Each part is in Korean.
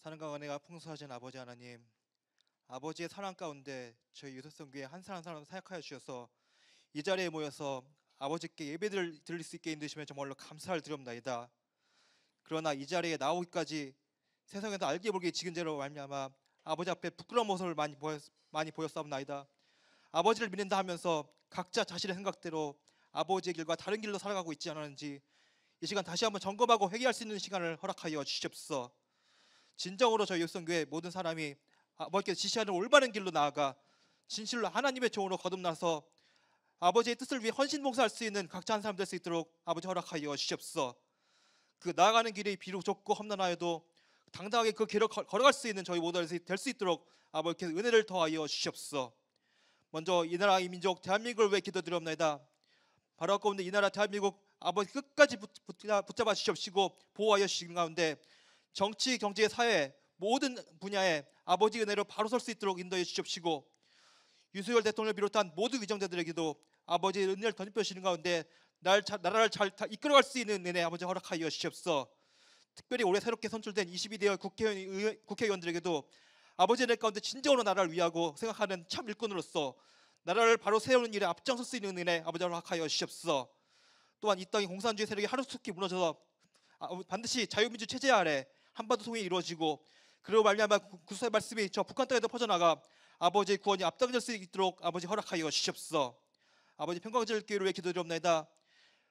사랑과 은혜가 풍성하신 아버지 하나님, 아버지의 사랑 가운데 저희 유소성교회 한 사람 한 사람 사역하여 주셔서 이 자리에 모여서 아버지께 예배를 드릴 수 있게 인도시면 정말로 감사를 드립니다. 그러나 이 자리에 나오기까지 세상에서 알게 모르게 지은 죄로 말미암아 아버지 앞에 부끄러운 모습을 많이 보였사옵나이다. 아버지를 믿는다 하면서 각자 자신의 생각대로 아버지의 길과 다른 길로 살아가고 있지 않았는지 이 시간 다시 한번 점검하고 회개할 수 있는 시간을 허락하여 주시옵소서. 진정으로 저희 육성교회 모든 사람이 아버지께서 지시하는 올바른 길로 나아가 진실로 하나님의 종으로 거듭나서 아버지의 뜻을 위해 헌신 봉사할 수 있는 각자 한 사람 될 수 있도록 아버지 허락하여 주시옵소서. 그 나아가는 길이 비록 좁고 험난하여도 당당하게 그 길을 걸어갈 수 있는 저희 모두가 될 수 있도록 아버지께서 은혜를 더하여 주시옵소서. 먼저 이 나라 이 민족 대한민국을 위해 기도드립니다. 바로 가운데 이 나라 대한민국 아버지 끝까지 붙잡아 주시옵시고 보호하여 주시는 가운데 정치, 경제, 사회 모든 분야에 아버지 은혜로 바로 설 수 있도록 인도해 주시옵시고 유수열 대통령을 비롯한 모든 위정자들에게도 아버지의 은혜를 덧입혀 주시는 가운데 나라를 잘 이끌어갈 수 있는 은혜 아버지 허락하여 주시옵소서. 특별히 올해 새롭게 선출된 22대 국회의원들에게도 아버지의 은혜 가운데 진정으로 나라를 위하고 생각하는 참 일꾼으로서 나라를 바로 세우는 일에 앞장설 수 있는 은혜 아버지 허락하여 주시옵소서. 또한 이 땅의 공산주의 세력이 하루속히 무너져서 반드시 자유민주 체제 아래 한반도 통일이 이루어지고 그리고 말미암아 구수의 말씀이 저 북한 땅에도 퍼져나가 아버지의 구원이 앞당길 수 있도록 아버지 허락하여 주시옵소서. 아버지 평강제일교회를 위해 기도드립니다.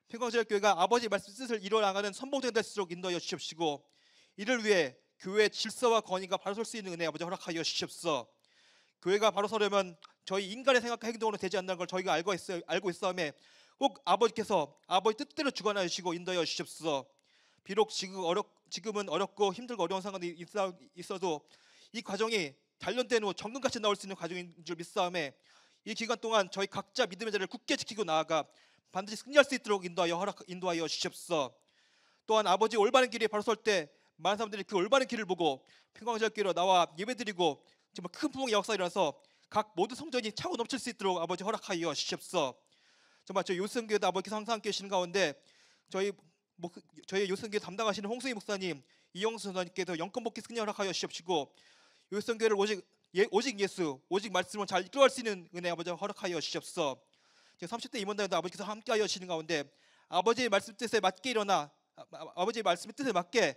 평강제일교회가 아버지의 말씀 뜻을 이루어나가는 선봉대가 될수록 인도하여 주시옵시고 이를 위해 교회의 질서와 권위가 바로 설 수 있는 은혜 아버지 허락하여 주시옵소서. 교회가 바로 서려면 저희 인간의 생각과 행동으로 되지 않는 걸 저희가 알고 있사오매 꼭 아버지께서 아버지 뜻대로 주관하여 주시고 인도하여 주시옵소서. 비록 지금은 어렵고 힘들고 어려운 상황이 있어도 이 과정이 단련된 후 정금같이 나올 수 있는 과정인 줄 믿사오매 이 기간 동안 저희 각자 믿음의 자리를 굳게 지키고 나아가 반드시 승리할 수 있도록 인도하여 주시옵소서. 또한 아버지 올바른 길에 바로 설 때 많은 사람들이 그 올바른 길을 보고 평강제일교회로 나와 예배드리고 정말 큰 부흥의 역사가 일어나서 각 모든 성전이 차고 넘칠 수 있도록 아버지 허락하여 주시옵소서. 정말 저희 요승교회도 아버지께서 항상 함께 계시는 가운데 저희 요승교회 담당하시는 홍수희 목사님, 이영수 선생님께서 영권 복귀 승리 허락하여 주시옵시고 요승교회를 오직 예수, 오직 말씀으로 잘 이끌어갈 수 있는 은혜 아버지 허락하여 주시옵소서. 30대 임원단에도 아버지께서 함께하여 주시는 가운데 아버지의 말씀 뜻에 맞게 일어나 아버지의 말씀의 뜻에 맞게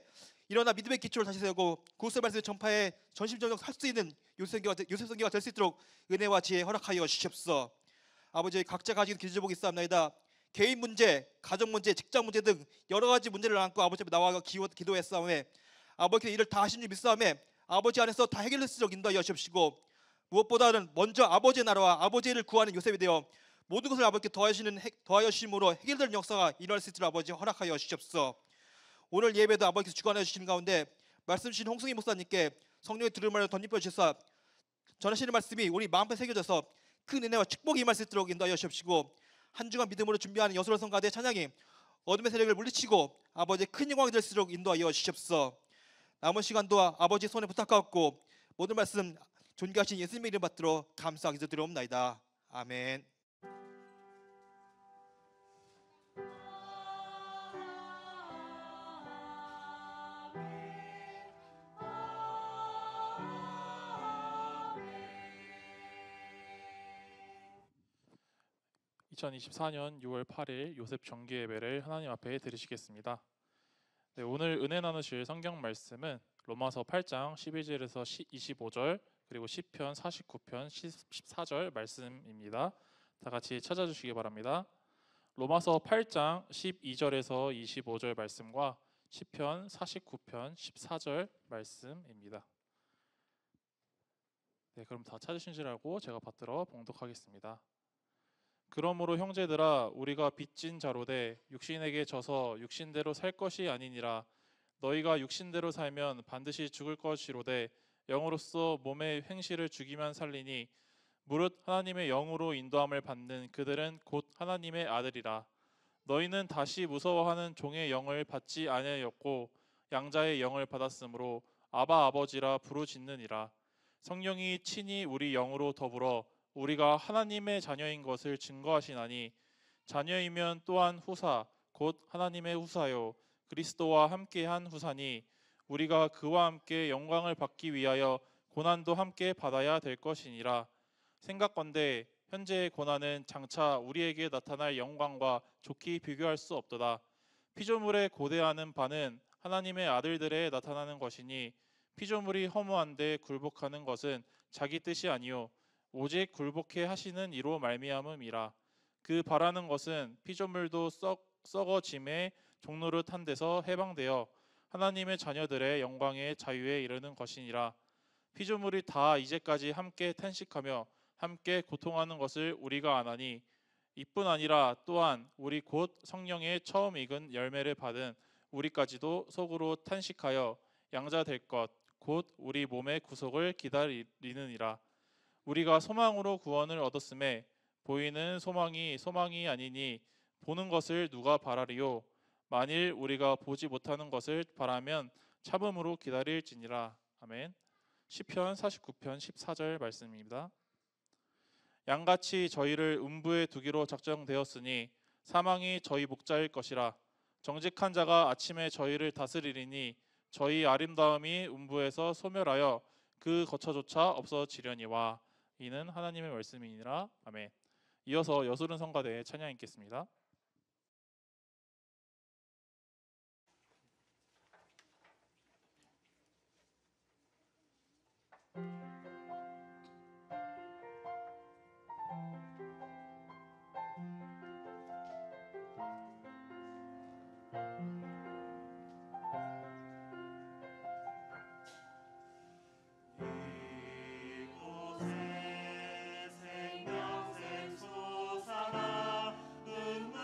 일어나 믿음의 기초를 다시 세우고 구속의 말씀의 전파에 전심전력 할 수 있는 요셉성교가 될 수 있도록 은혜와 지혜 허락하여 주시옵소서. 아버지 각자 가진 기도제목이 있사옵나이다. 개인 문제, 가정 문제, 직장 문제 등 여러 가지 문제를 안고 아버지 앞에 나와 기도했사오매 아버지께서 이를 다 하신 줄 믿사오매 아버지 안에서 다 해결될 수 있도록 인도하여 주시옵시고 무엇보다는 먼저 아버지의 나라와 아버지를 구하는 요셉이 되어 모든 것을 아버지께 더하여 주심으로 해결되는 역사가 일어날 수 있도록 아버지 허락하여 주시옵소서. 오늘 예배도 아버지께서 주관하여 주시는 가운데 말씀 주신 홍승희 목사님께 성령의 들을 말을 덧입혀 주셔서 전하시는 말씀이 우리 마음에 새겨져서 큰 은혜와 축복이 임할 수 있도록 인도하여 주시옵시고 한 주간 믿음으로 준비하는 여수로 성가대 찬양이 어둠의 세력을 물리치고 아버지의 큰 영광이 될 수 있도록 인도하여 주시옵소서. 남은 시간도 아버지 손에 부탁하옵고 모든 말씀 존귀하신 예수님의 이름 받들어 감사하기 드리옵나이다. 아멘. (2024년 6월 8일) 요셉 정기 예배를 하나님 앞에 드리시겠습니다. 네, 오늘 은혜 나누실 성경 말씀은 로마서 8장 12절에서 25절 그리고 시편 49편 14절 말씀입니다. 다 같이 찾아주시기 바랍니다. 로마서 8장 12절에서 25절 말씀과 시편 49편 14절 말씀입니다. 네, 그럼 다 찾으신 줄 알고 제가 받들어 봉독하겠습니다. 그러므로 형제들아 우리가 빚진 자로되 육신에게 져서 육신대로 살 것이 아니니라. 너희가 육신대로 살면 반드시 죽을 것이로되 영으로서 몸의 행실을 죽이면 살리니 무릇 하나님의 영으로 인도함을 받는 그들은 곧 하나님의 아들이라. 너희는 다시 무서워하는 종의 영을 받지 아니하였고 양자의 영을 받았으므로 아바 아버지라 부르짖느니라. 성령이 친히 우리 영으로 더불어 우리가 하나님의 자녀인 것을 증거하시나니 자녀이면 또한 후사 곧 하나님의 후사요 그리스도와 함께한 후사니 우리가 그와 함께 영광을 받기 위하여 고난도 함께 받아야 될 것이니라. 생각건대 현재의 고난은 장차 우리에게 나타날 영광과 좋게 비교할 수 없도다. 피조물에 고대하는 바는 하나님의 아들들에 나타나는 것이니 피조물이 허무한데 굴복하는 것은 자기 뜻이 아니요 오직 굴복해 하시는 이로 말미암음이라. 그 바라는 것은 피조물도 썩어짐의 종로를 탄 데서 해방되어 하나님의 자녀들의 영광의 자유에 이르는 것이니라. 피조물이 다 이제까지 함께 탄식하며 함께 고통하는 것을 우리가 아나니 이뿐 아니라 또한 우리 곧 성령의 처음 익은 열매를 받은 우리까지도 속으로 탄식하여 양자 될 것 곧 우리 몸의 구속을 기다리느니라. 우리가 소망으로 구원을 얻었음에 보이는 소망이 아니니 보는 것을 누가 바라리요. 만일 우리가 보지 못하는 것을 바라면 참음으로 기다릴지니라. 아멘. 시편 49편 14절 말씀입니다. 양같이 저희를 음부에 두기로 작정되었으니 사망이 저희 목자일 것이라. 정직한 자가 아침에 저희를 다스리리니 저희 아름다움이 음부에서 소멸하여 그 거처조차 없어지려니와. 이는 하나님의 말씀이니라. 아멘. 이어서 여술은 성가대의 찬양 읽겠습니다. 이곳에 생명샘 솟아나 눈물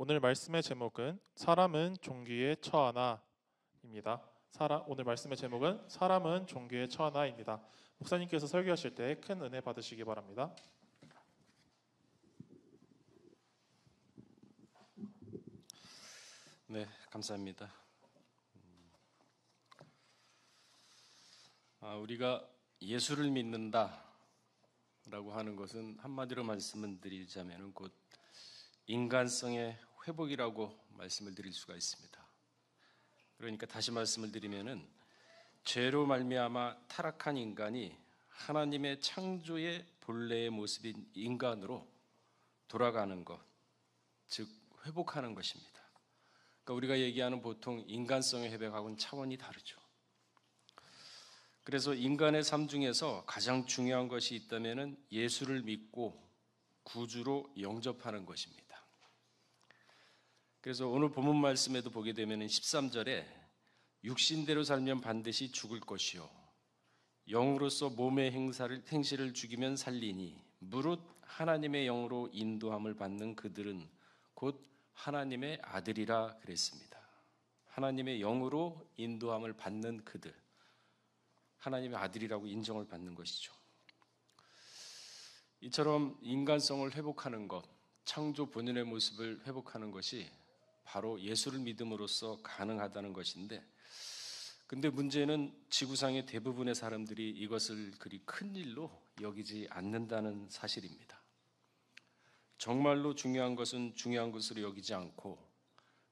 오늘 말씀의 제목은 사람은 종기에 처하나입니다. 오늘 말씀의 제목은 사람은 종기에 처하나입니다. 목사님께서 설교하실 때 큰 은혜 받으시기 바랍니다. 네, 감사합니다. 우리가 예수를 믿는다라고 하는 것은 한마디로 말씀을 드리자면 곧 인간성의 회복이라고 말씀을 드릴 수가 있습니다. 그러니까 다시 말씀을 드리면은 죄로 말미암아 타락한 인간이 하나님의 창조의 본래의 모습인 인간으로 돌아가는 것, 즉 회복하는 것입니다. 그러니까 우리가 얘기하는 보통 인간성의 회복하고는 차원이 다르죠. 그래서 인간의 삶 중에서 가장 중요한 것이 있다면은 예수를 믿고 구주로 영접하는 것입니다. 그래서 오늘 본문 말씀에도 보게 되면은 13절에 육신대로 살면 반드시 죽을 것이요 영으로서 몸의 행실을 죽이면 살리니 무릇 하나님의 영으로 인도함을 받는 그들은 곧 하나님의 아들이라 그랬습니다. 하나님의 영으로 인도함을 받는 그들, 하나님의 아들이라고 인정을 받는 것이죠. 이처럼 인간성을 회복하는 것, 창조 본연의 모습을 회복하는 것이 바로 예수를 믿음으로써 가능하다는 것인데, 근데 문제는 지구상의 대부분의 사람들이 이것을 그리 큰 일로 여기지 않는다는 사실입니다. 정말로 중요한 것은 중요한 것으로 여기지 않고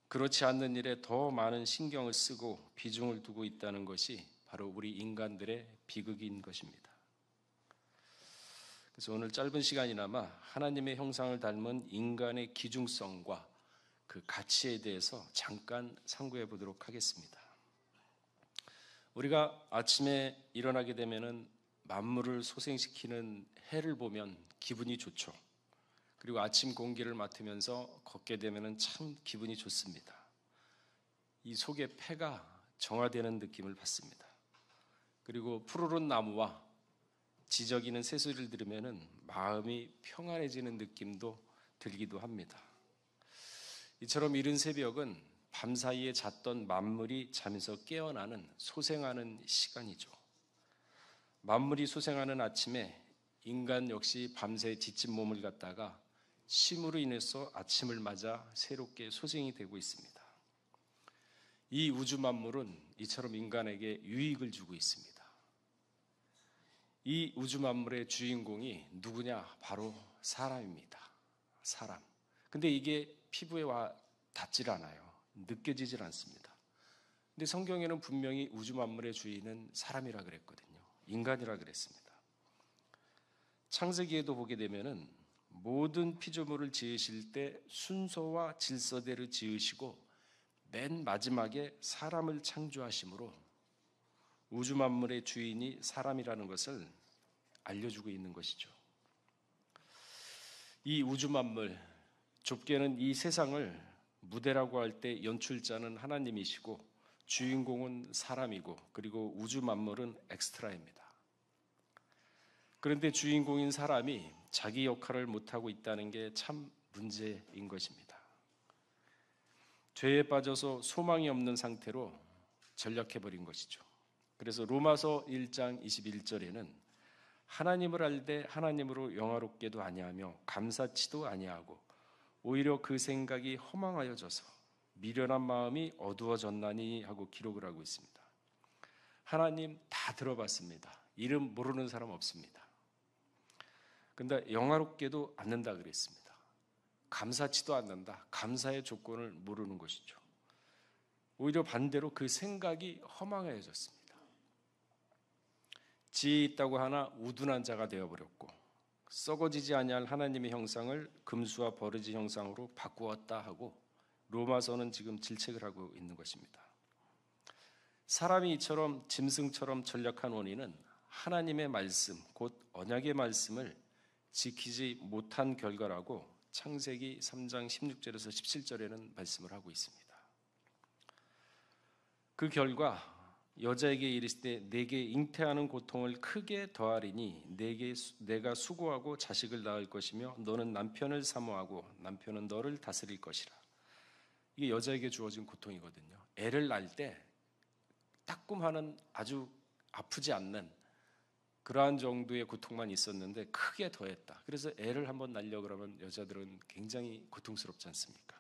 그렇지 않는 일에 더 많은 신경을 쓰고 비중을 두고 있다는 것이 바로 우리 인간들의 비극인 것입니다. 그래서 오늘 짧은 시간이나마 하나님의 형상을 닮은 인간의 기중성과 그 가치에 대해서 잠깐 상고해 보도록 하겠습니다. 우리가 아침에 일어나게 되면은 만물을 소생시키는 해를 보면 기분이 좋죠. 그리고 아침 공기를 맡으면서 걷게 되면은 참 기분이 좋습니다. 이 속에 폐가 정화되는 느낌을 받습니다. 그리고 푸르른 나무와 지저귀는 새소리를 들으면은 마음이 평안해지는 느낌도 들기도 합니다. 이처럼 이른 새벽은 밤사이에 잤던 만물이 잠에서 깨어나는 소생하는 시간이죠. 만물이 소생하는 아침에 인간 역시 밤새 지친 몸을 갖다가 쉼으로 인해서 아침을 맞아 새롭게 소생이 되고 있습니다. 이 우주 만물은 이처럼 인간에게 유익을 주고 있습니다. 이 우주 만물의 주인공이 누구냐? 바로 사람입니다. 사람. 근데 이게 피부에 와 닿질 않아요. 느껴지질 않습니다. 근데 성경에는 분명히 우주 만물의 주인은 사람이라 그랬거든요. 인간이라 그랬습니다. 창세기에도 보게 되면은 모든 피조물을 지으실 때 순서와 질서대로 지으시고 맨 마지막에 사람을 창조하심으로 우주 만물의 주인이 사람이라는 것을 알려주고 있는 것이죠. 이 우주 만물, 좁게는 이 세상을 무대라고 할 때 연출자는 하나님이시고 주인공은 사람이고 그리고 우주 만물은 엑스트라입니다. 그런데 주인공인 사람이 자기 역할을 못하고 있다는 게 참 문제인 것입니다. 죄에 빠져서 소망이 없는 상태로 전락해버린 것이죠. 그래서 로마서 1장 21절에는 하나님을 알되 하나님으로 영화롭게도 아니하며 감사치도 아니하고 오히려 그 생각이 허망하여져서 미련한 마음이 어두워졌나니 하고 기록을 하고 있습니다. 하나님 다 들어봤습니다. 이름 모르는 사람 없습니다. 근데 영화롭게도 않는다 그랬습니다. 감사치도 않는다. 감사의 조건을 모르는 것이죠. 오히려 반대로 그 생각이 허망해졌습니다. 지혜 있다고 하나 우둔한 자가 되어버렸고 썩어지지 아니할 하나님의 형상을 금수와 버르지 형상으로 바꾸었다 하고 로마서는 지금 질책을 하고 있는 것입니다. 사람이 이처럼 짐승처럼 전락한 원인은 하나님의 말씀, 곧 언약의 말씀을 지키지 못한 결과라고 창세기 3장 16절에서 17절에는 말씀을 하고 있습니다. 그 결과 여자에게 이르시되 내게 잉태하는 고통을 크게 더하리니 내가 수고하고 자식을 낳을 것이며 너는 남편을 사모하고 남편은 너를 다스릴 것이라. 이게 여자에게 주어진 고통이거든요. 애를 낳을 때 따끔하는 아주 아프지 않는 그러한 정도의 고통만 있었는데 크게 더했다. 그래서 애를 한번 낳으려고 그러면 여자들은 굉장히 고통스럽지 않습니까?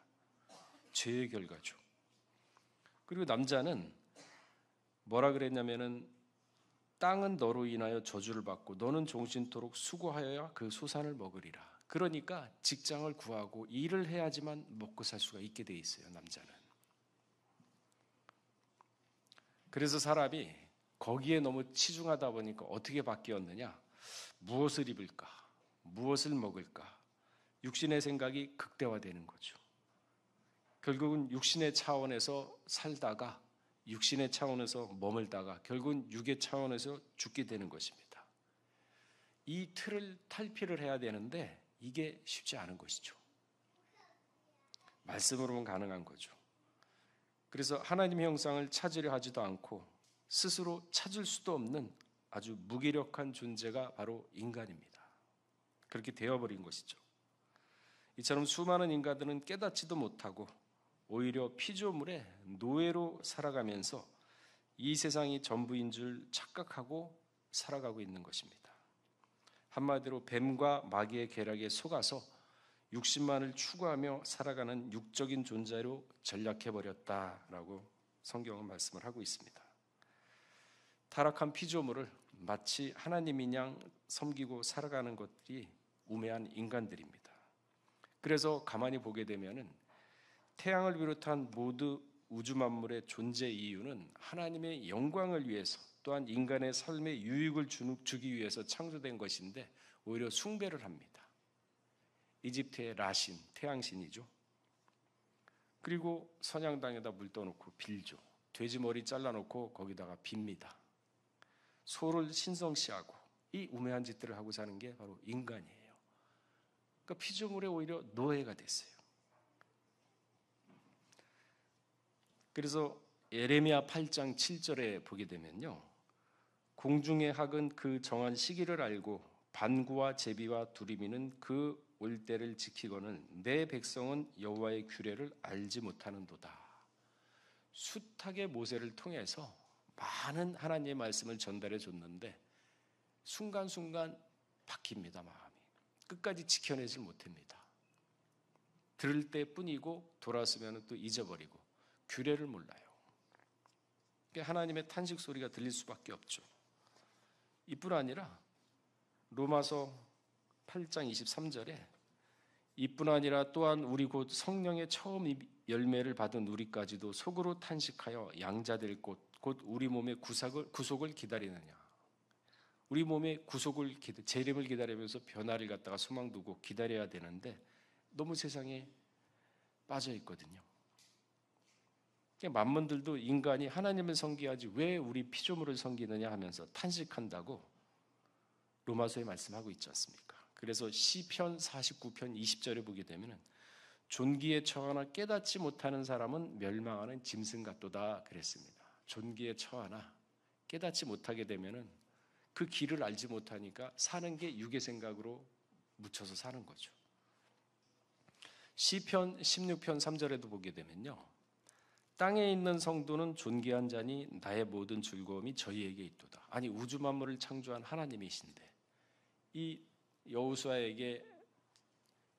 죄의 결과죠. 그리고 남자는 뭐라 그랬냐면은 땅은 너로 인하여 저주를 받고 너는 종신토록 수고하여야 그 소산을 먹으리라. 그러니까 직장을 구하고 일을 해야지만 먹고 살 수가 있게 돼 있어요, 남자는. 그래서 사람이 거기에 너무 치중하다 보니까 어떻게 바뀌었느냐? 무엇을 입을까? 무엇을 먹을까? 육신의 생각이 극대화되는 거죠. 결국은 육신의 차원에서 살다가 육신의 차원에서 머물다가 결국은 육의 차원에서 죽게 되는 것입니다. 이 틀을 탈피를 해야 되는데 이게 쉽지 않은 것이죠. 말씀으로는 가능한 거죠. 그래서 하나님의 형상을 찾으려 하지도 않고 스스로 찾을 수도 없는 아주 무기력한 존재가 바로 인간입니다. 그렇게 되어버린 것이죠. 이처럼 수많은 인간들은 깨닫지도 못하고 오히려 피조물의 노예로 살아가면서 이 세상이 전부인 줄 착각하고 살아가고 있는 것입니다. 한마디로 뱀과 마귀의 계략에 속아서 육신만을 추구하며 살아가는 육적인 존재로 전락해버렸다라고 성경은 말씀을 하고 있습니다. 타락한 피조물을 마치 하나님인 양 섬기고 살아가는 것들이 우매한 인간들입니다. 그래서 가만히 보게 되면은 태양을 비롯한 모두 우주 만물의 존재 이유는 하나님의 영광을 위해서 또한 인간의 삶에 유익을 주기 위해서 창조된 것인데 오히려 숭배를 합니다. 이집트의 라신, 태양신이죠. 그리고 선양당에다 물 떠놓고 빌죠. 돼지 머리 잘라놓고 거기다가 빕니다. 소를 신성시하고 이 우매한 짓들을 하고 사는 게 바로 인간이에요. 그러니까 피조물의 오히려 노예가 됐어요. 그래서 예레미야 8장 7절에 보게 되면요. 공중의 학은 그 정한 시기를 알고 반구와 제비와 두리미는 그 올 때를 지키거늘 내 백성은 여호와의 규례를 알지 못하는도다. 숱하게 모세를 통해서 많은 하나님의 말씀을 전달해 줬는데 순간순간 바뀝니다. 마음이. 끝까지 지켜내지 못합니다. 들을 때뿐이고 돌아서면 또 잊어버리고 규례를 몰라요. 하나님의 탄식 소리가 들릴 수밖에 없죠. 이뿐 아니라 로마서 8장 23절에 이뿐 아니라 또한 우리 곧 성령의 처음 열매를 받은 우리까지도 속으로 탄식하여 양자될 곳 곧 우리 몸의 구속을 기다리느냐. 우리 몸의 구속을 재림을 기다리면서 변화를 갖다가 소망 두고 기다려야 되는데 너무 세상에 빠져 있거든요. 만문들도 인간이 하나님을 섬기야지 왜 우리 피조물을 섬기느냐 하면서 탄식한다고 로마서에 말씀하고 있지 않습니까? 그래서 시편 49편 20절에 보게 되면 존귀에 처하나 깨닫지 못하는 사람은 멸망하는 짐승 같도다 그랬습니다. 존귀에 처하나 깨닫지 못하게 되면 그 길을 알지 못하니까 사는 게 육의 생각으로 묻혀서 사는 거죠. 시편 16편 3절에도 보게 되면요. 땅에 있는 성도는 존귀한 자니 나의 모든 즐거움이 저희에게 있도다. 아니 우주 만물을 창조한 하나님이신데 이 여호수아에게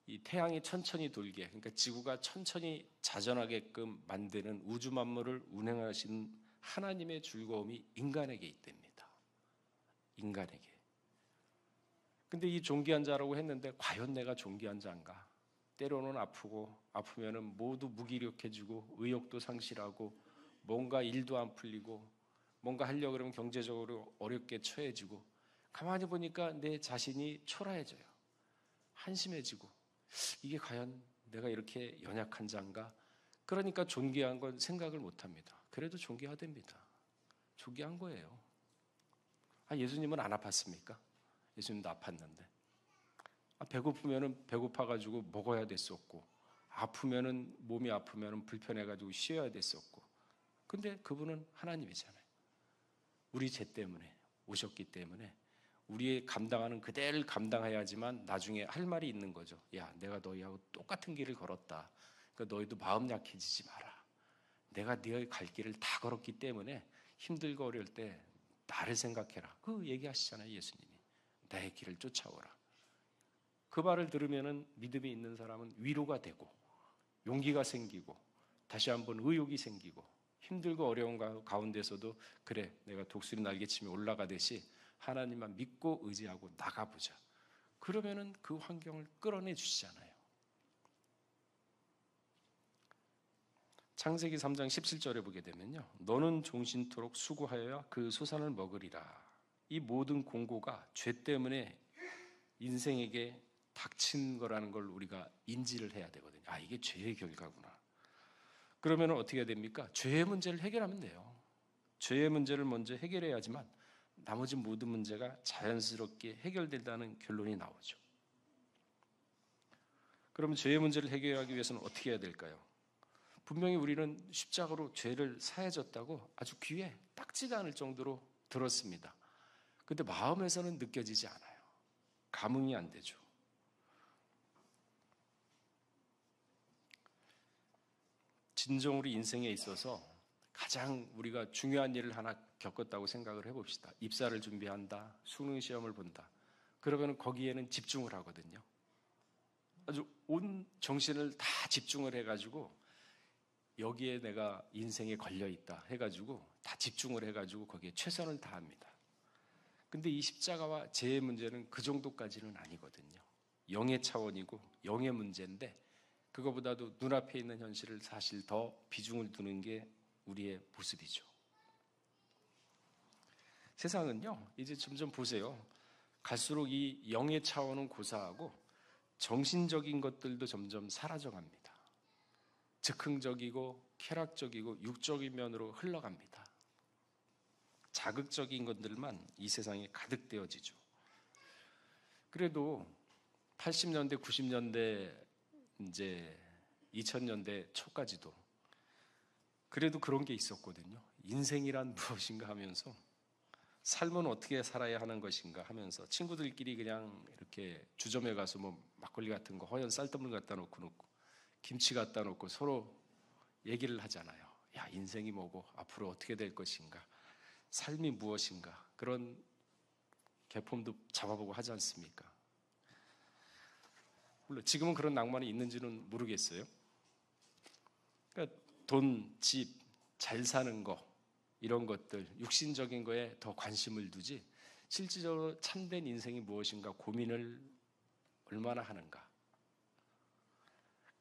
이 태양이 천천히 돌게 그러니까 지구가 천천히 자전하게끔 만드는 우주 만물을 운행하신 하나님의 즐거움이 인간에게 있답니다. 인간에게. 근데 이 존귀한 자라고 했는데 과연 내가 존귀한 자인가? 때로는 아프고 아프면은 모두 무기력해지고 의욕도 상실하고 뭔가 일도 안 풀리고 뭔가 하려고 그러면 경제적으로 어렵게 처해지고 가만히 보니까 내 자신이 초라해져요. 한심해지고 이게 과연 내가 이렇게 연약한 자인가? 그러니까 존귀한 건 생각을 못합니다. 그래도 존귀하답니다. 존귀한 거예요. 예수님은 안 아팠습니까? 예수님도 아팠는데 배고프면은 배고파가지고 먹어야 됐었고 아프면은 몸이 아프면은 불편해가지고 쉬어야 됐었고 근데 그분은 하나님이잖아요. 우리 죄 때문에 오셨기 때문에 우리의 감당하는 그대를 감당해야지만 나중에 할 말이 있는 거죠. 야, 내가 너희하고 똑같은 길을 걸었다. 그러니까 너희도 마음 약해지지 마라. 내가 너희 갈 길을 다 걸었기 때문에 힘들고 어려울 때 나를 생각해라. 그 얘기하시잖아요, 예수님이. 나의 길을 쫓아오라. 그 말을 들으면은 믿음이 있는 사람은 위로가 되고 용기가 생기고 다시 한번 의욕이 생기고 힘들고 어려운 가운데서도 그래, 내가 독수리 날개치며 올라가듯이 하나님만 믿고 의지하고 나가보자. 그러면은 그 환경을 끌어내 주시잖아요. 창세기 3장 17절에 보게 되면요, 너는 종신토록 수고하여야 그 소산을 먹으리라. 이 모든 공고가 죄 때문에 인생에게 닥친 거라는 걸 우리가 인지를 해야 되거든요. 아, 이게 죄의 결과구나. 그러면 어떻게 해야 됩니까? 죄의 문제를 해결하면 돼요. 죄의 문제를 먼저 해결해야지만 나머지 모든 문제가 자연스럽게 해결된다는 결론이 나오죠. 그러면 죄의 문제를 해결하기 위해서는 어떻게 해야 될까요? 분명히 우리는 십자가로 죄를 사해졌다고 아주 귀에 딱지가 않을 정도로 들었습니다. 근데 마음에서는 느껴지지 않아요. 감흥이 안 되죠. 진정으로 인생에 있어서 가장 우리가 중요한 일을 하나 겪었다고 생각을 해봅시다. 입사를 준비한다, 수능 시험을 본다. 그러면 거기에는 집중을 하거든요. 아주 온 정신을 다 집중을 해가지고 여기에 내가 인생에 걸려있다 해가지고 다 집중을 해가지고 거기에 최선을 다합니다. 근데 이 십자가와 죄의 문제는 그 정도까지는 아니거든요. 영의 차원이고 영의 문제인데 그거보다도 눈앞에 있는 현실을 사실 더 비중을 두는 게 우리의 모습이죠. 세상은요, 이제 점점 보세요. 갈수록 이 영의 차원은 고사하고 정신적인 것들도 점점 사라져갑니다. 즉흥적이고 쾌락적이고 육적인 면으로 흘러갑니다. 자극적인 것들만 이 세상에 가득 되어지죠. 그래도 80년대, 90년대, 이제 2000년대 초까지도 그래도 그런 게 있었거든요. 인생이란 무엇인가 하면서 삶은 어떻게 살아야 하는 것인가 하면서 친구들끼리 그냥 이렇게 주점에 가서 뭐 막걸리 같은 거 허연 쌀뜨물 갖다 놓고 김치 갖다 놓고 서로 얘기를 하잖아요. 야, 인생이 뭐고 앞으로 어떻게 될 것인가, 삶이 무엇인가, 그런 개폼도 잡아보고 하지 않습니까? 물론 지금은 그런 낭만이 있는지는 모르겠어요. 그러니까 돈, 집, 잘 사는 거 이런 것들, 육신적인 거에 더 관심을 두지 실질적으로 참된 인생이 무엇인가 고민을 얼마나 하는가.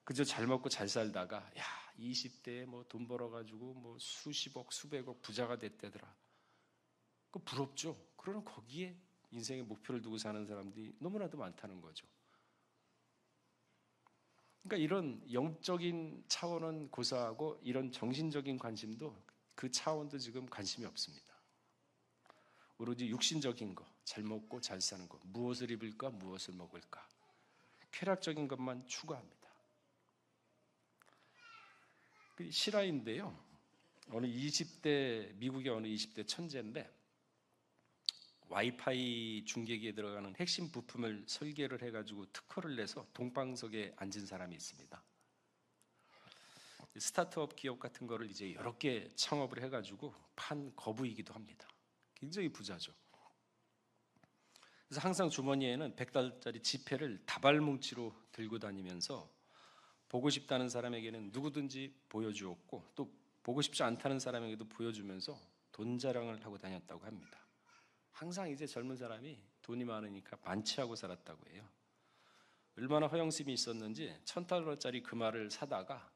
그저 잘 먹고 잘 살다가 야, 20대에 뭐 돈 벌어가지고 뭐 수십억, 수백억 부자가 됐대더라. 그 부럽죠. 그러나 거기에 인생의 목표를 두고 사는 사람들이 너무나도 많다는 거죠. 그러니까 이런 영적인 차원은 고사하고 이런 정신적인 관심도 그 차원도 지금 관심이 없습니다. 오로지 육신적인 거, 잘 먹고 잘 사는 거, 무엇을 입을까, 무엇을 먹을까, 쾌락적인 것만 추구합니다. 실화인데요. 어느 20대 미국의 어느 20대 천재인데 와이파이 중계기에 들어가는 핵심 부품을 설계를 해가지고 특허를 내서 동방석에 앉은 사람이 있습니다. 스타트업 기업 같은 거를 이제 여러 개 창업을 해가지고 판 거부이기도 합니다. 굉장히 부자죠. 그래서 항상 주머니에는 100달러짜리 지폐를 다발뭉치로 들고 다니면서 보고 싶다는 사람에게는 누구든지 보여주었고 또 보고 싶지 않다는 사람에게도 보여주면서 돈 자랑을 하고 다녔다고 합니다. 항상 이제 젊은 사람이 돈이 많으니까 만취하고 살았다고 해요. 얼마나 허영심이 있었는지 1000달러짜리 금화를 사다가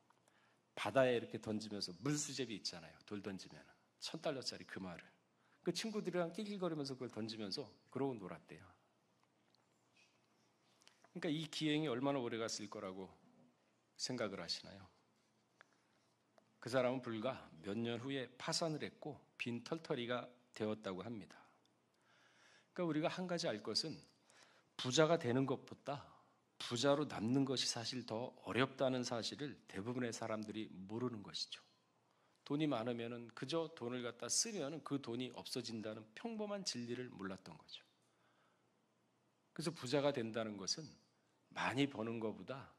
바다에 이렇게 던지면서 물수제비 있잖아요. 돌 던지면 1000달러짜리 금화를 그 친구들이랑 낄낄거리면서 그걸 던지면서 그러고 놀았대요. 그러니까 이 기행이 얼마나 오래 갔을 거라고 생각을 하시나요? 그 사람은 불과 몇 년 후에 파산을 했고 빈 털터리가 되었다고 합니다. 그러니까 우리가 한 가지 알 것은 부자가 되는 것보다 부자로 남는 것이 사실 더 어렵다는 사실을 대부분의 사람들이 모르는 것이죠. 돈이 많으면 그저 돈을 갖다 쓰면 그 돈이 없어진다는 평범한 진리를 몰랐던 거죠. 그래서 부자가 된다는 것은 많이 버는 것보다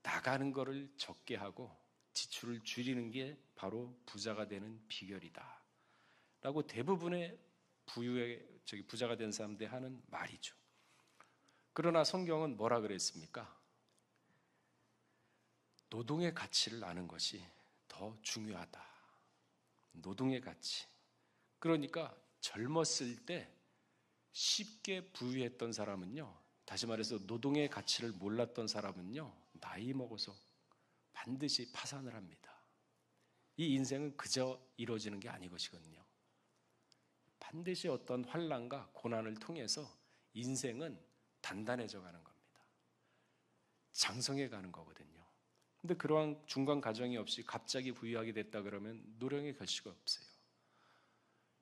나가는 거를 적게 하고 지출을 줄이는 게 바로 부자가 되는 비결이다 라고 대부분의 부자가 된 사람들이 하는 말이죠. 그러나 성경은 뭐라 그랬습니까? 노동의 가치를 아는 것이 더 중요하다. 노동의 가치. 그러니까 젊었을 때 쉽게 부유했던 사람은요, 다시 말해서 노동의 가치를 몰랐던 사람은요, 나이 먹어서 반드시 파산을 합니다. 이 인생은 그저 이루어지는 게 아니것이거든요. 반드시 어떤 환난과 고난을 통해서 인생은 단단해져 가는 겁니다. 장성해 가는 거거든요. 근데 그러한 중간 과정이 없이 갑자기 부유하게 됐다 그러면 노령의 결실이 없어요.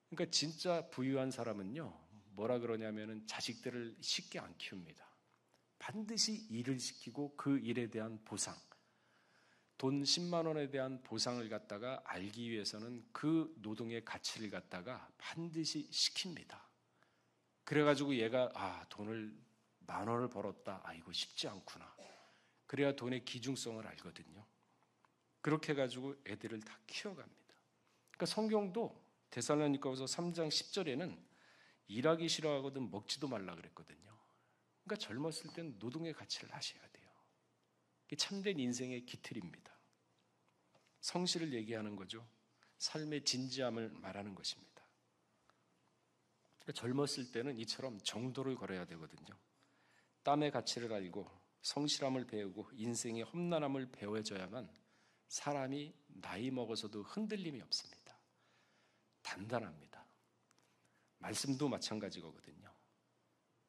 그러니까 진짜 부유한 사람은요, 뭐라 그러냐면은 자식들을 쉽게 안 키웁니다. 반드시 일을 시키고 그 일에 대한 보상, 돈 10만 원에 대한 보상을 갖다가 알기 위해서는 그 노동의 가치를 갖다가 반드시 시킵니다. 그래가지고 얘가 돈을 10,000원을 벌었다. 이거 쉽지 않구나. 그래야 돈의 기중성을 알거든요. 그렇게 해가지고 애들을 다 키워갑니다. 그러니까 성경도 데살로니가후서 3장 10절에는 일하기 싫어하거든 먹지도 말라 그랬거든요. 그러니까 젊었을 땐 노동의 가치를 아셔야 돼요. 이게 참된 인생의 기틀입니다. 성실을 얘기하는 거죠. 삶의 진지함을 말하는 것입니다. 그러니까 젊었을 때는 이처럼 정도를 걸어야 되거든요. 땀의 가치를 알고 성실함을 배우고 인생의 험난함을 배워줘야만 사람이 나이 먹어서도 흔들림이 없습니다. 단단합니다. 말씀도 마찬가지거든요.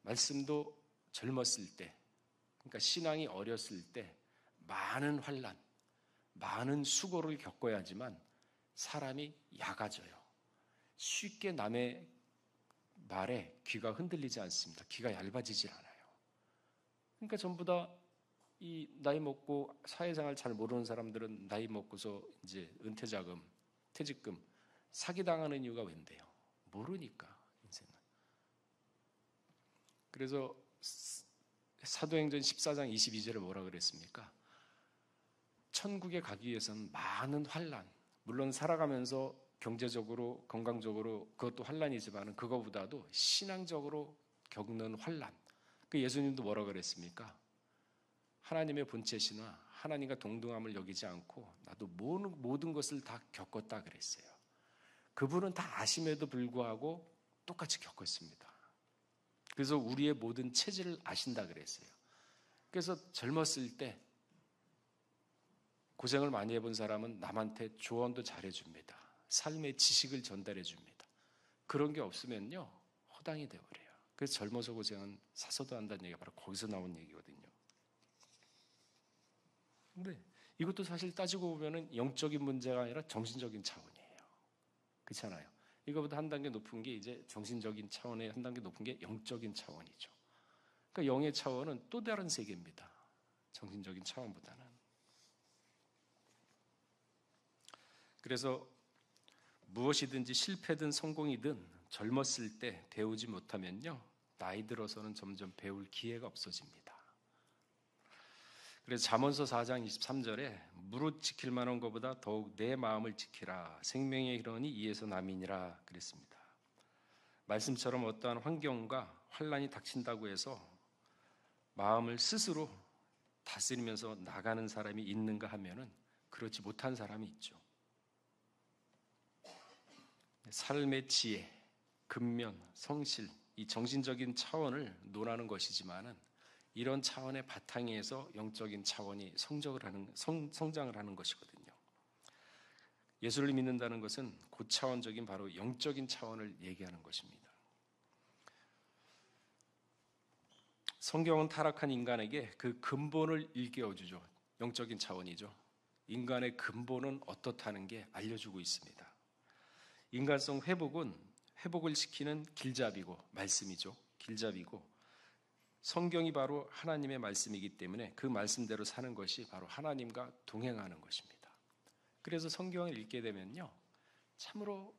말씀도 젊었을 때, 그러니까 신앙이 어렸을 때 많은 환난, 많은 수고를 겪어야지만 사람이 약아져요. 쉽게 남의 말에 귀가 흔들리지 않습니다. 귀가 얇아지질 않아요. 그러니까 전부 다 이 나이 먹고 사회생활 잘 모르는 사람들은 나이 먹고서 이제 은퇴자금, 퇴직금 사기당하는 이유가 왠데요? 모르니까 인생은. 그래서 사도행전 14장 22절에 뭐라 그랬습니까? 천국에 가기 위해서는 많은 환난, 물론 살아가면서 경제적으로 건강적으로 그것도 환난이지만 그거보다도 신앙적으로 겪는 환난. 그 예수님도 뭐라 그랬습니까? 하나님의 본체시나 하나님과 동등함을 여기지 않고 나도 모든 것을 다 겪었다 그랬어요. 그분은 다 아심에도 불구하고 똑같이 겪었습니다. 그래서 우리의 모든 체질을 아신다 그랬어요. 그래서 젊었을 때 고생을 많이 해본 사람은 남한테 조언도 잘해줍니다. 삶의 지식을 전달해줍니다. 그런 게 없으면요, 허당이 되어버려요. 그래서 젊어서 고생은 사서도 한다는 얘기가 바로 거기서 나온 얘기거든요. 근데 이것도 사실 따지고 보면은 영적인 문제가 아니라 정신적인 차원이에요. 그렇잖아요. 이거보다 한 단계 높은 게 이제 정신적인 차원에 한 단계 높은 게 영적인 차원이죠. 그러니까 영의 차원은 또 다른 세계입니다. 정신적인 차원보다는. 그래서 무엇이든지 실패든 성공이든 젊었을 때 배우지 못하면요, 나이 들어서는 점점 배울 기회가 없어집니다. 그래서 잠언서 4장 23절에 무릇 지킬 만한 것보다 더욱 내 마음을 지키라. 생명의 hir원이 이에서 남이니라 그랬습니다. 말씀처럼 어떠한 환경과 환난이 닥친다고 해서 마음을 스스로 다스리면서 나가는 사람이 있는가 하면은 그렇지 못한 사람이 있죠. 삶의 지혜, 근면, 성실, 이 정신적인 차원을 논하는 것이지만은 이런 차원의 바탕에서 영적인 차원이 성장을 하는 것이거든요. 예수를 믿는다는 것은 고차원적인 바로 영적인 차원을 얘기하는 것입니다. 성경은 타락한 인간에게 그 근본을 일깨워주죠. 영적인 차원이죠. 인간의 근본은 어떻다는 게 알려주고 있습니다. 인간성 회복은 회복을 시키는 길잡이고 말씀이죠. 길잡이고 성경이 바로 하나님의 말씀이기 때문에 그 말씀대로 사는 것이 바로 하나님과 동행하는 것입니다. 그래서 성경을 읽게 되면요, 참으로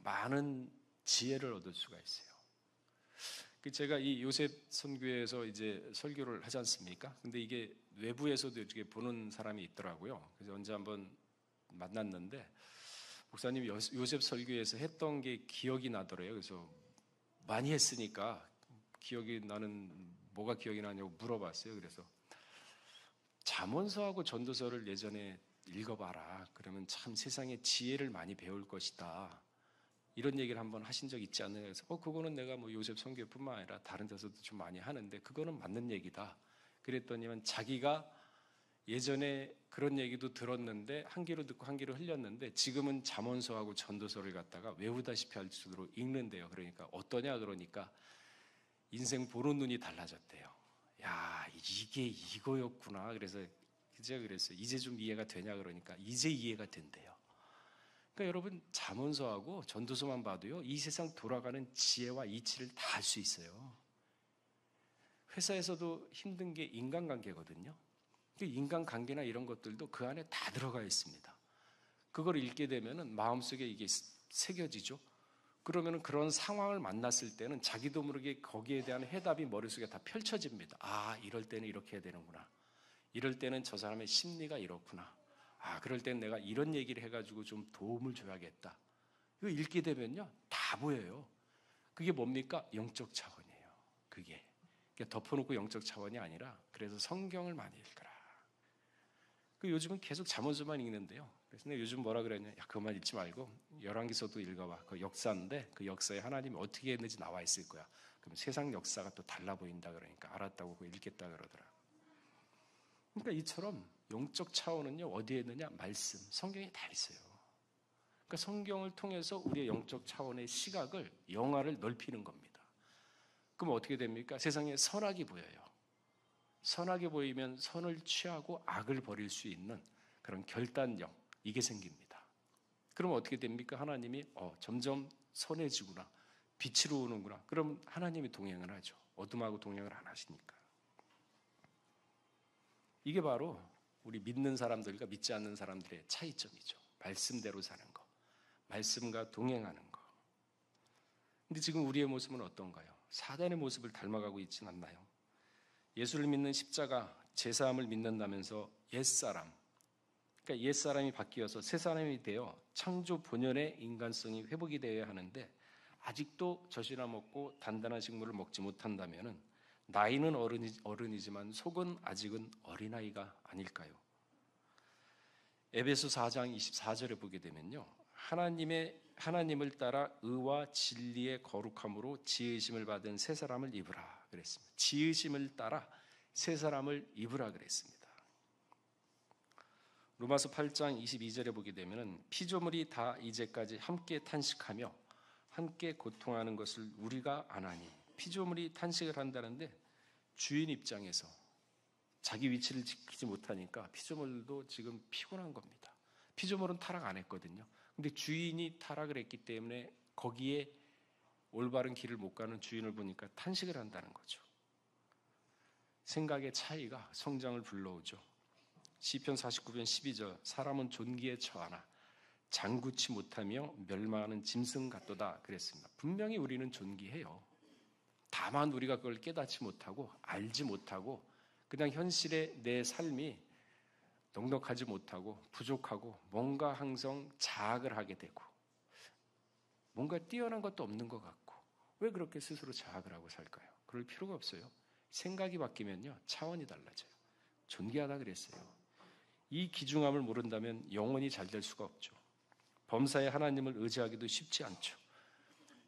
많은 지혜를 얻을 수가 있어요. 제가 이 요셉 선교회에서 이제 설교를 하지 않습니까? 근데 이게 외부에서도 이렇게 보는 사람이 있더라고요. 그래서 언제 한번 만났는데 목사님이 요셉 설교에서 했던 게 기억이 나더래요. 그래서 많이 했으니까 기억이 나는 뭐가 기억이 나냐고 물어봤어요. 그래서 잠언서하고 전도서를 예전에 읽어봐라. 그러면 참 세상에 지혜를 많이 배울 것이다. 이런 얘기를 한번 하신 적 있지 않느냐. 그래서 그거는 내가 뭐 요셉 선교뿐만 아니라 다른 데서도 좀 많이 하는데 그거는 맞는 얘기다. 그랬더니만 자기가 예전에 그런 얘기도 들었는데 한 귀로 듣고 한 귀로 흘렸는데 지금은 잠언서하고 전도서를 갖다가 외우다시피 할 수로 읽는데요. 그러니까 어떠냐 그러니까 인생 보는 눈이 달라졌대요. 야, 이게 이거였구나. 그래서 제가 그랬어요. 이제 좀 이해가 되냐 그러니까 이제 이해가 된대요. 그러니까 여러분 잠언서하고 전도서만 봐도요. 이 세상 돌아가는 지혜와 이치를 다 알 수 있어요. 회사에서도 힘든 게 인간관계거든요. 인간관계나 이런 것들도 그 안에 다 들어가 있습니다. 그걸 읽게 되면은 마음속에 이게 새겨지죠. 그러면은 그런 상황을 만났을 때는 자기도 모르게 거기에 대한 해답이 머릿속에 다 펼쳐집니다. 아, 이럴 때는 이렇게 해야 되는구나. 이럴 때는 저 사람의 심리가 이렇구나. 아, 그럴 때는 내가 이런 얘기를 해가지고 좀 도움을 줘야겠다. 이거 읽게 되면요, 다 보여요. 그게 뭡니까? 영적 차원이에요. 그게. 그러니까 덮어놓고 영적 차원이 아니라 그래서 성경을 많이 읽어라. 요즘은 계속 잠언서만 읽는데요. 그래서 내가 요즘 뭐라 그랬냐? 야, 그것만 읽지 말고 열왕기서도 읽어봐. 그 역사인데 그 역사에 하나님이 어떻게 했는지 나와 있을 거야. 그럼 세상 역사가 또 달라 보인다 그러니까 알았다고 그거 읽겠다 그러더라. 그러니까 이처럼 영적 차원은요 어디에 있느냐? 말씀, 성경에 다 있어요. 그러니까 성경을 통해서 우리의 영적 차원의 시각을 영화를 넓히는 겁니다. 그럼 어떻게 됩니까? 세상에 선악이 보여요. 선하게 보이면 선을 취하고 악을 버릴 수 있는 그런 결단력 이게 생깁니다. 그럼 어떻게 됩니까? 하나님이 점점 선해지구나. 빛으로 오는구나. 그럼 하나님이 동행을 하죠. 어둠하고 동행을 안 하시니까. 이게 바로 우리 믿는 사람들과 믿지 않는 사람들의 차이점이죠. 말씀대로 사는 거. 말씀과 동행하는 거. 근데 지금 우리의 모습은 어떤가요? 사단의 모습을 닮아가고 있진 않나요? 예수를 믿는 십자가, 제사함을 믿는다면서 옛사람, 그러니까 옛사람이 바뀌어서 새사람이 되어 창조 본연의 인간성이 회복이 되어야 하는데 아직도 젖이나 먹고 단단한 식물을 먹지 못한다면 나이는 어른이지만 속은 아직은 어린아이가 아닐까요? 에베소 4장 24절에 보게 되면요. 하나님을 따라 의와 진리의 거룩함으로 지으심을 받은 새 사람을 입으라 그랬습니다. 지으심을 따라 새 사람을 입으라 그랬습니다. 로마서 8장 22절에 보게 되면은 피조물이 다 이제까지 함께 탄식하며 함께 고통하는 것을 우리가 아나니 피조물이 탄식을 한다는데 주인 입장에서 자기 위치를 지키지 못하니까 피조물도 지금 피곤한 겁니다. 피조물은 타락 안 했거든요. 근데 주인이 타락을 했기 때문에 거기에 올바른 길을 못 가는 주인을 보니까 탄식을 한다는 거죠. 생각의 차이가 성장을 불러오죠. 시편 49편 12절 사람은 존귀에 처하나 장구치 못하며 멸망하는 짐승 같도다 그랬습니다. 분명히 우리는 존귀해요. 다만 우리가 그걸 깨닫지 못하고 알지 못하고 그냥 현실의 내 삶이 넉넉하지 못하고 부족하고 뭔가 항상 자학을 하게 되고 뭔가 뛰어난 것도 없는 것 같고 왜 그렇게 스스로 자학을 하고 살까요? 그럴 필요가 없어요. 생각이 바뀌면요 차원이 달라져요. 존귀하다 그랬어요. 이 기중함을 모른다면 영원히 잘 될 수가 없죠. 범사에 하나님을 의지하기도 쉽지 않죠.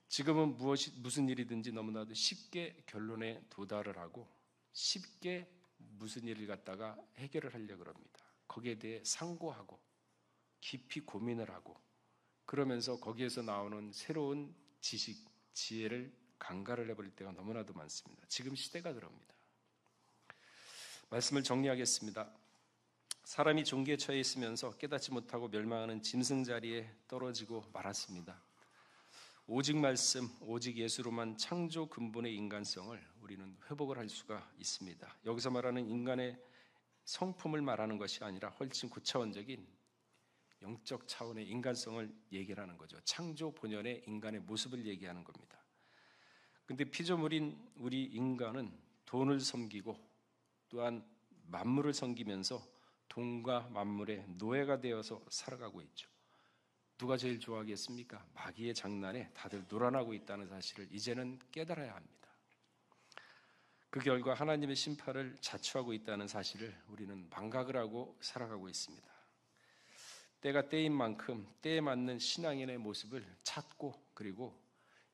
지금은 무슨 일이든지 너무나도 쉽게 결론에 도달을 하고 쉽게 무슨 일을 갖다가 해결을 하려고 합니다. 거기에 대해 상고하고 깊이 고민을 하고 그러면서 거기에서 나오는 새로운 지식, 지혜를 강가를 해버릴 때가 너무나도 많습니다. 지금 시대가 그럽니다. 말씀을 정리하겠습니다. 사람이 종기에 처해 있으면서 깨닫지 못하고 멸망하는 짐승 자리에 떨어지고 말았습니다. 오직 말씀, 오직 예수로만 창조 근본의 인간성을 우리는 회복을 할 수가 있습니다. 여기서 말하는 인간의 성품을 말하는 것이 아니라 훨씬 고차원적인 영적 차원의 인간성을 얘기하는 거죠. 창조 본연의 인간의 모습을 얘기하는 겁니다. 근데 피조물인 우리 인간은 돈을 섬기고 또한 만물을 섬기면서 돈과 만물의 노예가 되어서 살아가고 있죠. 누가 제일 좋아하겠습니까? 마귀의 장난에 다들 놀아나고 있다는 사실을 이제는 깨달아야 합니다. 그 결과 하나님의 심판을 자초하고 있다는 사실을 우리는 망각을 하고 살아가고 있습니다. 때가 때인 만큼 때에 맞는 신앙인의 모습을 찾고 그리고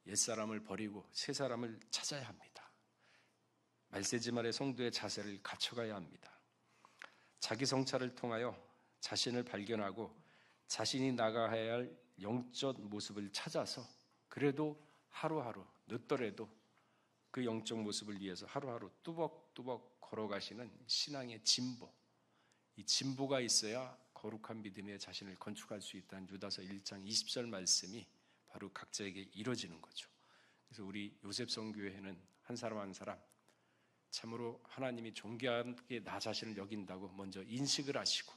옛사람을 버리고 새사람을 찾아야 합니다. 말세지말의 성도의 자세를 갖춰가야 합니다. 자기 성찰을 통하여 자신을 발견하고 자신이 나가야 할 영적 모습을 찾아서 그래도 하루하루 늦더라도 그 영적 모습을 위해서 하루하루 뚜벅뚜벅 걸어가시는 신앙의 진보, 이 진보가 있어야 거룩한 믿음의 자신을 건축할 수 있다는 유다서 1장 20절 말씀이 바로 각자에게 이루어지는 거죠. 그래서 우리 요셉 성교회는 한 사람 한 사람 참으로 하나님이 존귀하게 나 자신을 여긴다고 먼저 인식을 하시고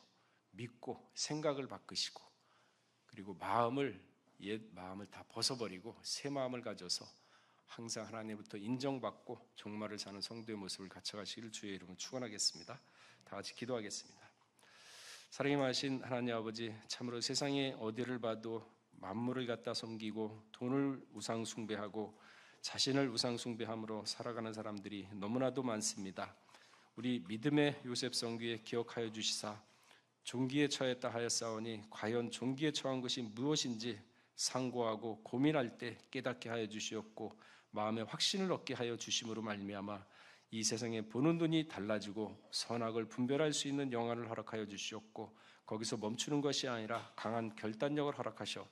믿고 생각을 바꾸시고 그리고 옛 마음을 다 벗어버리고 새 마음을 가져서 항상 하나님부터 인정받고 종말을 사는 성도의 모습을 갖춰가시기를 주의 이름으로 축원하겠습니다. 다 같이 기도하겠습니다. 사랑이 많으신 하나님 아버지, 참으로 세상에 어디를 봐도 만물을 갖다 섬기고 돈을 우상 숭배하고 자신을 우상 숭배함으로 살아가는 사람들이 너무나도 많습니다. 우리 믿음의 요셉 성교에 기억하여 주시사 종기에 처했다 하였사오니 과연 종기에 처한 것이 무엇인지 상고하고 고민할 때 깨닫게 하여 주시옵고 마음의 확신을 얻게 하여 주심으로 말미암아 이 세상에 보는 눈이 달라지고 선악을 분별할 수 있는 영안을 허락하여 주시옵고 거기서 멈추는 것이 아니라 강한 결단력을 허락하셔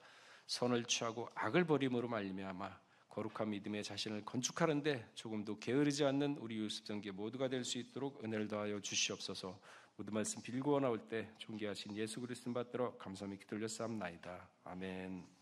선을 취하고 악을 버림으로 말미암아 거룩한 믿음의 자신을 건축하는데 조금도 게으르지 않는 우리 요셉성교 모두가 될 수 있도록 은혜를 더하여 주시옵소서. 모든 말씀 빌고 나올 때 존귀하신 예수 그리스도 받들어 감사함이 기도를 쌓옵나이다. 아멘.